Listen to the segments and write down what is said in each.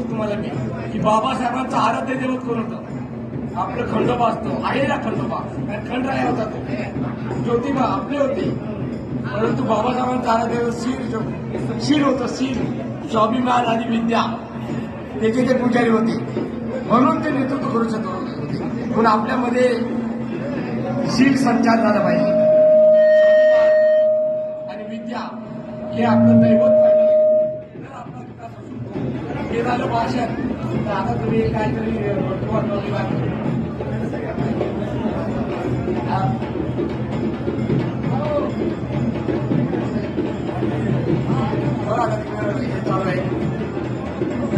सांगतो तुम्हाला मी की बाबासाहेबांचं आराध्य दैवत कोण होतं? आपलं खंडोबा असतो, आहे ना खंडोबा, कारण खंडराया होता तो, ज्योतिबा आपले होते. परंतु बाबासाहेबांचं आराध्य दैवत शील होतं, शील, स्वाभिमान आणि विद्या, त्याचे ते पुजारी होते. म्हणून ते नेतृत्व करू शकत होते. म्हणून आपल्यामध्ये शील संचार झाला पाहिजे आणि विद्या हे आपलं दैवत पाहिजे. तर आपला विकास होऊ शकतो. हे झालं भाषण. तर आता तुम्ही काहीतरी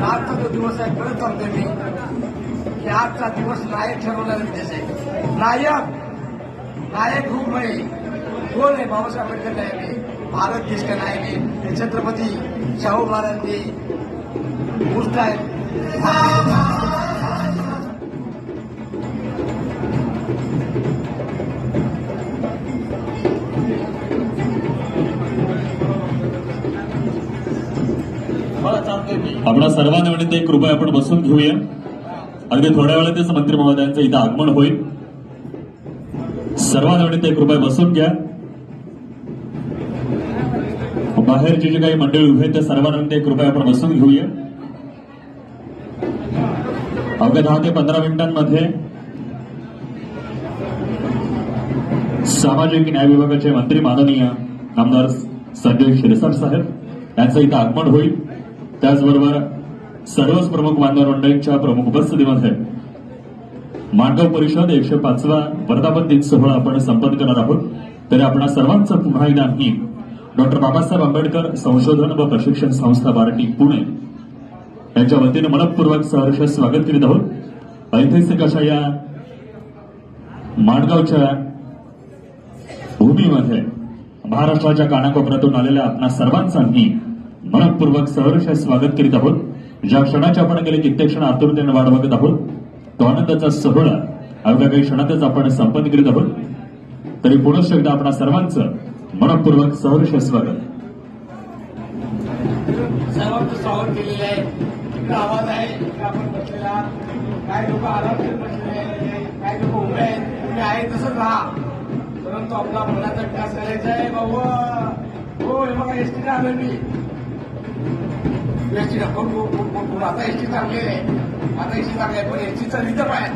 आजचा जो दिवस आहे परत सांगतोय मी की आजचा दिवस नायक ठरवलेला दिवस आहे. नायक रूप में कोण आहे? बाबासाहेब आंबेडकर नायक आहे, भारत देश का नायक आहे, हे छत्रपती शाहू महाराजांची गोष्ट आहे. आपणा सर्वांना विनंती आहे, कृपया आपण बसून घेऊया. अगदी थोड्या वेळातच मंत्री महोदयांचं इथं आगमन होईल. सर्वांना विनंती आहे, कृपया बसून घ्या. बाहेरची जी काही मंडळी उभे आहेत त्या सर्वांना विनंती आहे, कृपया आपण बसून घेऊया. अवघ्या 10 ते 15 मिनिटांमध्ये सामाजिक न्याय विभागाचे मंत्री माननीय आमदार संजय शिरसाट साहेब यांचं इथं आगमन होईल. त्याचबरोबर सर्वच प्रमुख मान्यवर मंडळींच्या प्रमुख उपस्थितीमध्ये माणगाव परिषद 105वा वर्धापन दिन सोहळा आपण संपन्न करणार आहोत. तरी आपणा सर्वांचं पुन्हा एकदा आम्ही डॉक्टर बाबासाहेब आंबेडकर संशोधन व प्रशिक्षण संस्था बार्टी पुणे यांच्या वतीने मनपूर्वक सहर्ष स्वागत करीत आहोत. ऐतिहासिक अशा या माणगावच्या भूमीमध्ये महाराष्ट्राच्या कानाकोपऱ्यातून आलेल्या आपणा सर्वांचं आम्ही मनपूर्वक सहर्ष स्वागत करीत आहोत. ज्या क्षणाची आपण गेले कित्येक क्षण आतुरतेने वाट बघत आहोत, तो आनंदाचा सोहळा अवघ्या काही क्षणातच आपण संपन्न करीत आहोत. तरी पुनश्च एकदा आपणा सर्वांचं मनपूर्वक सहर्ष स्वागत. सर्वांचं स्वागत केलेलं आहे. इकडे आवाज आहे, इकडे आपण बसलेला आहात. काही लोक आराम करत बसलेले आहेत, काही लोक उभे आहेत. तुम्ही आहे तसंच राहा, परंतु आपला मनाचा विकास करायचा आहे. बाबा हो, हे बघा एसटीने आलोय मी. एसटी आता एसटी चांगली आहे, आता एसटी चांगली आहे, पण एसटीचा रिझर्व आहे.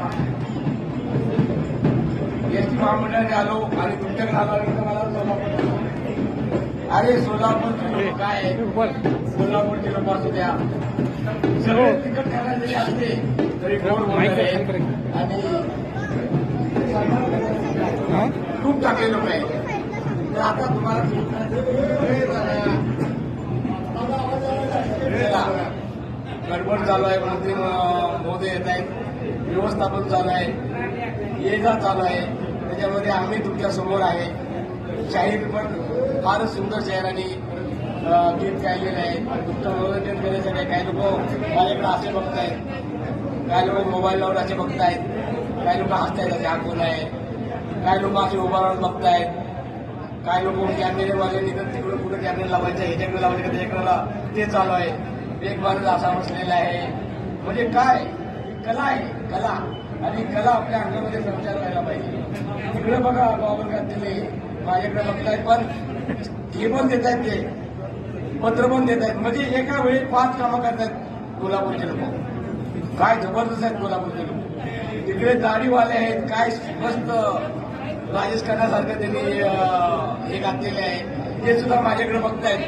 एसटी महामंडळाने आलो आणि तुमच्याकडे आलो आणि मला सोलापूर. अरे सोलापूरचे लोक काय, सोलापूरचे लोक असू द्या, सगळे तिकट खायला जरी असते तरी गोड बोलणारे आणि खूप चांगले लोक आहेत. तर आता तुम्हाला गडबड चालू आहे, मंत्री महोदय येत आहेत, व्यवस्थापन चालू आहे, ये जा चालू आहे. त्याच्यामध्ये आम्ही तुमच्या समोर आहे. शाहीर पण फारच सुंदर शहराने गीत गायलेलं आहे. तुमचं मनोरंजन करण्यासाठी काही लोक माझ्याकडे असे बघतायत, काही लोक मोबाईल लावून असे बघतायत, काही लोक हसतायत असे हा कोण आहे, काही लोक असे उभा राहून बघतायत, काही लोक कॅमेरेवाले निघत तिकडे कुठे कॅमेरा लावायचा, ह्याच्याकडे लावायचं का त्याच्याकडे, ते चालू आहे. एक माणूस असा बसलेला आहे. म्हणजे काय कला आहे, कला. आणि कला आपल्या अंगामध्ये संचार व्हायला पाहिजे. तिकडे बघा बाबर दिले, माझ्याकडे बघतायत, पण हे पण देत आहेत, ते पत्र पण देत आहेत. म्हणजे एका वेळी 5 कामं करतात कोल्हापूरचे लोक. काय जबरदस्त आहेत कोल्हापूरचे लोक. तिकडे दाढीवाले आहेत, काय मस्त राजेश खन्नासारखं त्यांनी हे घातलेले आहे, ते सुद्धा माझ्याकडे बघतायत.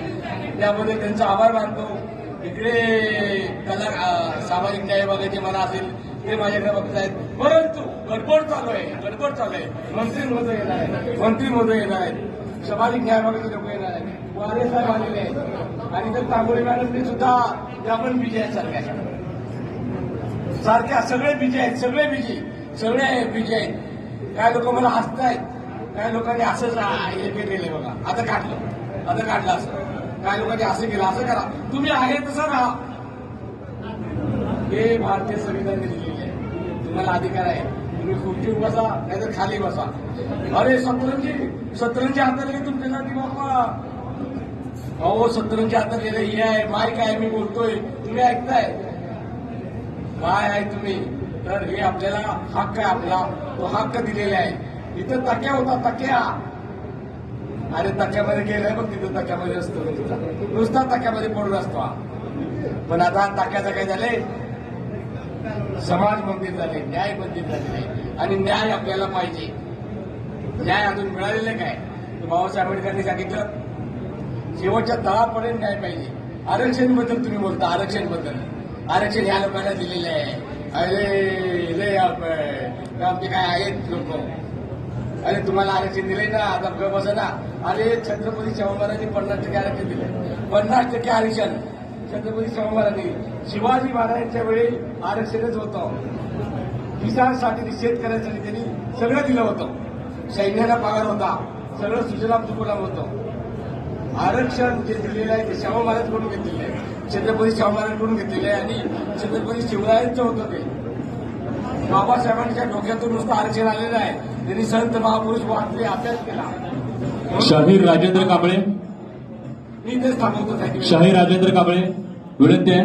त्यामध्ये त्यांचा आभार मानतो. इकडे कला सामाजिक न्याय विभागाचे मला असेल ते माझ्याकडे बघतायत. परंतु गडबड चालू आहे, गडबड चालू आहे. मंत्री महोदय येणार आहेत, मंत्री महोदय येणार आहेत, सामाजिक न्याय विभागाचे लोक येणार आहेत, वारे साहेब आलेले आहेत आणि तर तांबोळी मॅडमनी सुद्धा त्या पण बिजी आहेत. सारख्या सगळे बिजी आहेत, सगळे बिजी आहेत. काय लोक मला हसतायत, काय लोकांनी असंच हे केलेलं बघा, आता काढलं असं. काय लोकांनी असं केलं, असं करा. तुम्ही आहे तसं राहा. हे भारतीय संविधान दिलेले आहे, तुम्हाला अधिकार आहे. तुम्ही खुर्चीवर बसा नाहीतर खाली बसा. अरे सतरंजी हातात गेले तुमच्यासाठी बाप्पा. अहो 17च्या हातात गेले, हे आहे माईक आहे, मी बोलतोय, तुम्ही ऐकताय. काय आहे तुम्ही तर हे आपल्याला हक्क आहे आपला तो हक्क दिलेला आहे. इथं तक्या होता तक्या अरे तक्यामध्ये गेलाय बघ तिथं तक्यामध्ये असतो नुसता तक्यामध्ये पडून असतो हा. पण आता तक्याचं काय झालंय समाज मंदिर झाले न्याय मंदिर झालेले आणि न्याय आपल्याला पाहिजे. न्याय अजून मिळालेलं काय बाबासाहेब आंबेडकरांनी सांगितलं शेवटच्या तळापर्यंत न्याय पाहिजे. आरक्षण बद्दल तुम्ही बोलता आरक्षण बद्दल आरक्षण ह्या लोकांना दिलेलं आहे. अरे लय आमचे काय आहेत लोक अरे तुम्हाला आरक्षण दिलंय ना आता गप बसा ना. अरे छत्रपती शाहू महाराजांनी 50% आरक्षण दिलं 50% आरक्षण छत्रपती शाहू महाराजांनी. शिवाजी महाराजांच्या वेळी आरक्षणच होतं. किसानसाठी शेतकऱ्यांसाठी त्यांनी सगळं दिलं होतं. सैन्याला पगार होता सगळं सुजलाम सुफलाम होतं. आरक्षण जे दिलेलं आहे ते शाहू महाराजांकडून घेतलेलं आहे छत्रपती शाहू महाराजांकडून घेतलेलं आहे आणि छत्रपती शिवरायांचं होतं ते. बाबासाहेबांच्या डोक्यातून नुसतं आरक्षण आलेलं आहे. त्यांनी संत महापुरुष वाचले अभ्यास केला. शाहीर राजेंद्र कांबळे मी तेच थांबवतो. शाहीर राजेंद्र कांबळे विनंती आहे